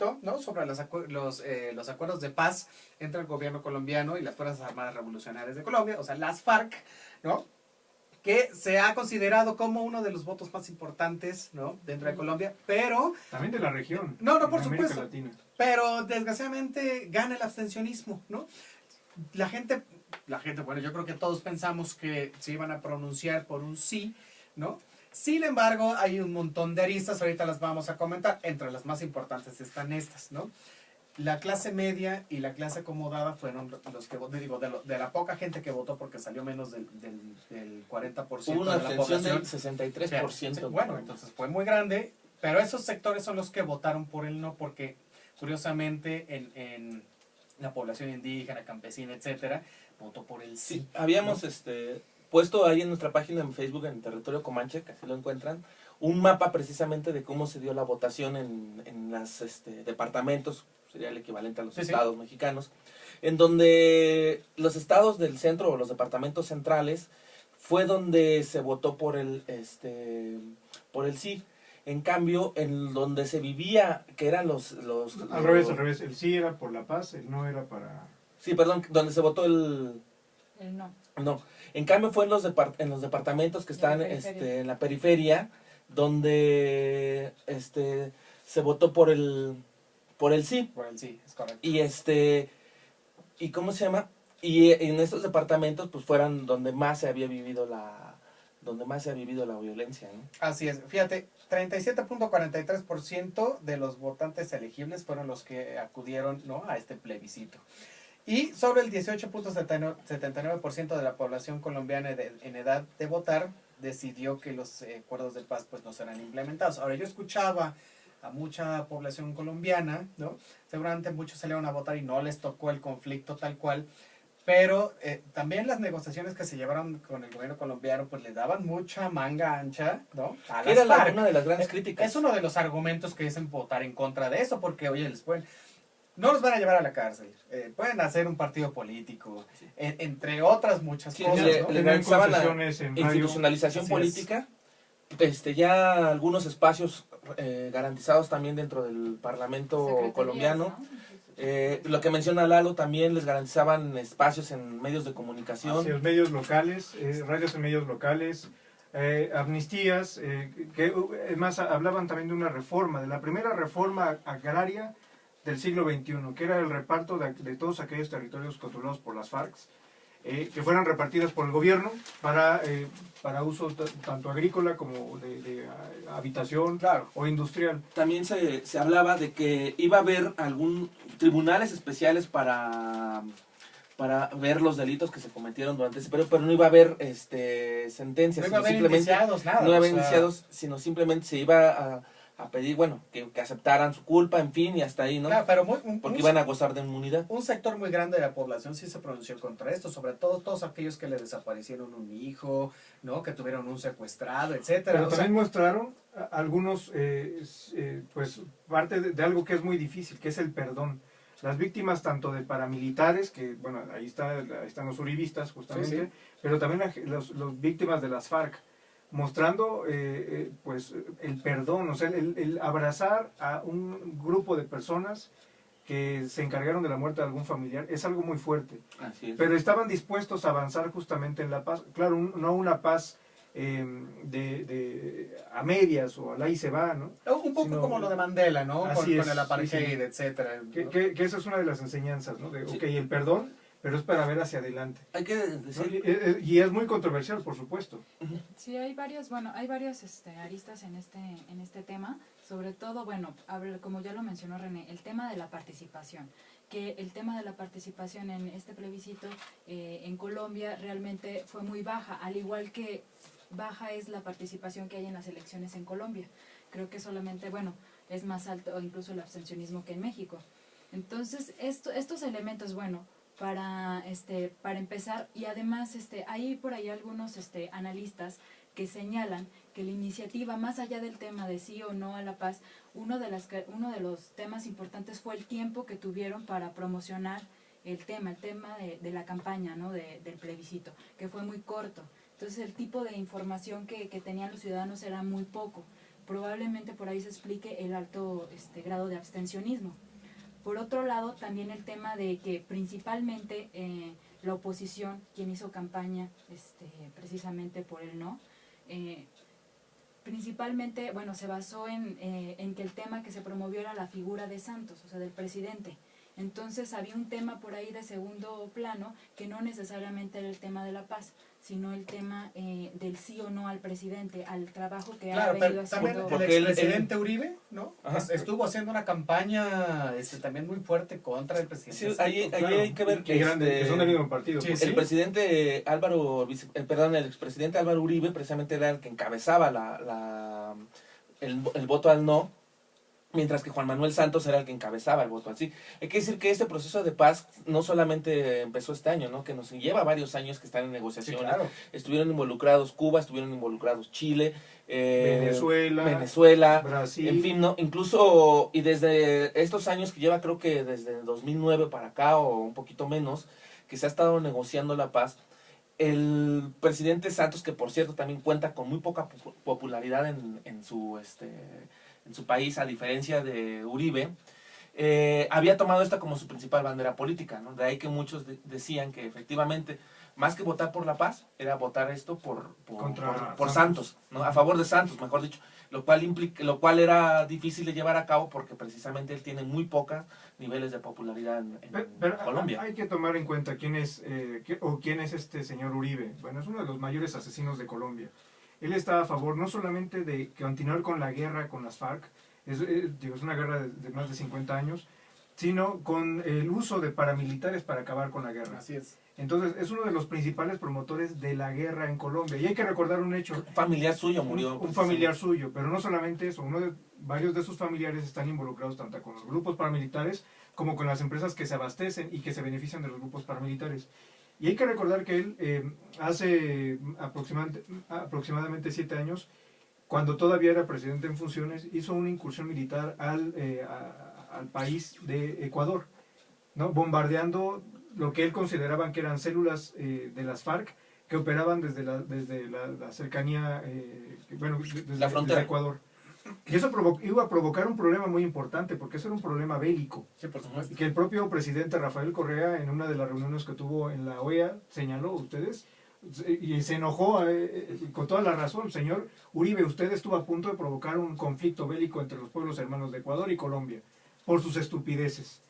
plebiscito, ¿no? Sobre los acuerdos de paz entre el gobierno colombiano y las Fuerzas Armadas Revolucionarias de Colombia, o sea, las FARC, ¿no? Que se ha considerado como uno de los votos más importantes, ¿no? Dentro de Colombia, pero... También de la región. No, por supuesto. Latina. Pero desgraciadamente gana el abstencionismo, ¿no? La gente, bueno, yo creo que todos pensamos que se iban a pronunciar por un sí, ¿no? Sin embargo, hay un montón de aristas, ahorita las vamos a comentar, entre las más importantes están estas, ¿no? La clase media y la clase acomodada fueron los que, digo, de la poca gente que votó, porque salió menos del 40% Hubo una de la población. del 63%. Sí, bueno, entonces fue muy grande, pero esos sectores son los que votaron por el no, porque curiosamente en la población indígena, campesina, etcétera, votó por el sí. Sí, habíamos ¿no? puesto ahí en nuestra página en Facebook, en Territorio Comanche, que así lo encuentran, un mapa precisamente de cómo se dio la votación en los departamentos, sería el equivalente a los estados mexicanos, en donde los estados del centro o los departamentos centrales fue donde se votó por el sí. En cambio, en donde se vivía, que eran Al revés, el sí era por la paz, el no era para... Sí, perdón, donde se votó el no. No, en cambio fue en los departamentos que están en la periferia, donde se votó por el sí. Por el sí, es correcto. Y ¿cómo se llama? Y en estos departamentos pues fueron donde más se había vivido la violencia, ¿no? Así es, fíjate, 37.43% de los votantes elegibles fueron los que acudieron, ¿no?, a este plebiscito. Y sobre el 18.79% de la población colombiana en edad de votar decidió que los acuerdos de paz pues no serán implementados. Ahora, yo escuchaba a mucha población colombiana, ¿no? Seguramente muchos salieron a votar y no les tocó el conflicto tal cual, pero también las negociaciones que se llevaron con el gobierno colombiano pues le daban mucha manga ancha, ¿no?, a las Era FARC. una de las grandes críticas. Es uno de los argumentos que dicen votar en contra de eso, porque, oye, no los van a llevar a la cárcel, pueden hacer un partido político, Sí. Entre otras muchas cosas, ¿no? Le garantizaban la en institucionalización política, ya algunos espacios garantizados también dentro del Parlamento colombiano. ¿No? Lo que menciona Lalo, también les garantizaban espacios en medios de comunicación. Hacia los medios locales, radios en medios locales, amnistías, que es más, hablaban también de una reforma, de la primera reforma agraria del siglo XXI, que era el reparto de todos aquellos territorios controlados por las FARC, que fueran repartidas por el gobierno para uso tanto agrícola como de habitación, claro, o industrial. También se hablaba de que iba a haber tribunales especiales para ver los delitos que se cometieron durante ese periodo, pero no iba a haber sentencias, no iba a haber simplemente indiciados, nada, no iba a haber indiciados, sino simplemente se iba a pedir, bueno, que aceptaran su culpa, en fin, y hasta ahí, ¿no? Claro, pero porque iban a gozar de inmunidad. Un sector muy grande de la población sí se pronunció contra esto, sobre todo todos aquellos que le desaparecieron un hijo, ¿no?, que tuvieron un secuestrado, etcétera. Pero también mostraron algunos, pues, parte de algo que es muy difícil, que es el perdón. Las víctimas tanto de paramilitares, que, bueno, ahí están los uribistas justamente, sí. pero también los víctimas de las FARC, mostrando pues el perdón, o sea, el abrazar a un grupo de personas que se encargaron de la muerte de algún familiar, es algo muy fuerte. Así es. Pero estaban dispuestos a avanzar justamente en la paz, claro, no una paz a medias o al ahí se va, ¿no? Un poco como lo de Mandela, ¿no? Con el apartheid, sí. etcétera. Que esa es una de las enseñanzas, ¿no? De, okay, el perdón, pero es para ver hacia adelante. Hay que decir... ¿no? Y es muy controversial, por supuesto. Sí, hay varias aristas en este tema, sobre todo, bueno, como ya lo mencionó René, el tema de la participación, que el tema de la participación en este plebiscito en Colombia realmente fue muy baja, al igual que baja es la participación que hay en las elecciones en Colombia. Creo que solamente, bueno, es más alto incluso el abstencionismo que en México. Entonces, estos elementos, bueno, para empezar, y además hay por ahí algunos analistas que señalan que la iniciativa, más allá del tema de sí o no a la paz, uno de los temas importantes fue el tiempo que tuvieron para promocionar el tema de la campaña, ¿no?, del plebiscito, que fue muy corto. Entonces el tipo de información que tenían los ciudadanos era muy poco. probablemente por ahí se explique el alto grado de abstencionismo. Por otro lado, también el tema de que principalmente la oposición, quien hizo campaña precisamente por el no, principalmente, bueno, se basó en que el tema que se promovió era la figura de Santos, o sea, del presidente. Entonces había un tema por ahí de segundo plano que no necesariamente era el tema de la paz, sino el tema del sí o no al presidente, al trabajo que ha venido haciendo. También el expresidente Uribe, ¿no? Estuvo haciendo una campaña también muy fuerte contra el presidente. Sí, ahí hay que ver que son del mismo partido. Sí, el presidente el expresidente Álvaro Uribe precisamente era el que encabezaba el voto al no, mientras que Juan Manuel Santos era el que encabezaba el voto al sí. Hay que decir que este proceso de paz no solamente empezó este año, ¿no? Que nos lleva varios años que están en negociaciones. Sí, claro. Estuvieron involucrados Cuba, estuvieron involucrados Chile, Venezuela, Brasil. En fin, ¿no? Incluso, y desde estos años que lleva, creo que desde 2009 para acá, o un poquito menos, que se ha estado negociando la paz, el presidente Santos, que por cierto también cuenta con muy poca popularidad en su país, a diferencia de Uribe, había tomado esta como su principal bandera política, ¿no? De ahí que muchos decían que efectivamente, más que votar por la paz, era votar esto por Santos, ¿no? A favor de Santos, mejor dicho, lo cual era difícil de llevar a cabo porque precisamente él tiene muy pocos niveles de popularidad en Colombia. Hay que tomar en cuenta quién es este señor Uribe. Bueno, es uno de los mayores asesinos de Colombia. Él está a favor no solamente de continuar con la guerra con las FARC, es una guerra de más de 50 años, sino con el uso de paramilitares para acabar con la guerra. Así es. Entonces, es uno de los principales promotores de la guerra en Colombia. Y hay que recordar un hecho. Un familiar suyo murió. Un familiar suyo, pero no solamente eso. Varios de sus familiares están involucrados tanto con los grupos paramilitares como con las empresas que se abastecen y que se benefician de los grupos paramilitares. Y hay que recordar que él, hace aproximadamente 7 años, cuando todavía era presidente en funciones, hizo una incursión militar al país de Ecuador, ¿no? Bombardeando lo que él consideraba que eran células de las FARC que operaban desde la cercanía, desde la frontera de Ecuador. Y eso iba a provocar un problema muy importante, porque eso era un problema bélico. Sí, por supuesto. Y que el propio presidente Rafael Correa, en una de las reuniones que tuvo en la OEA, señaló, y se enojó con toda la razón, señor Uribe, usted estuvo a punto de provocar un conflicto bélico entre los pueblos hermanos de Ecuador y Colombia, por sus estupideces.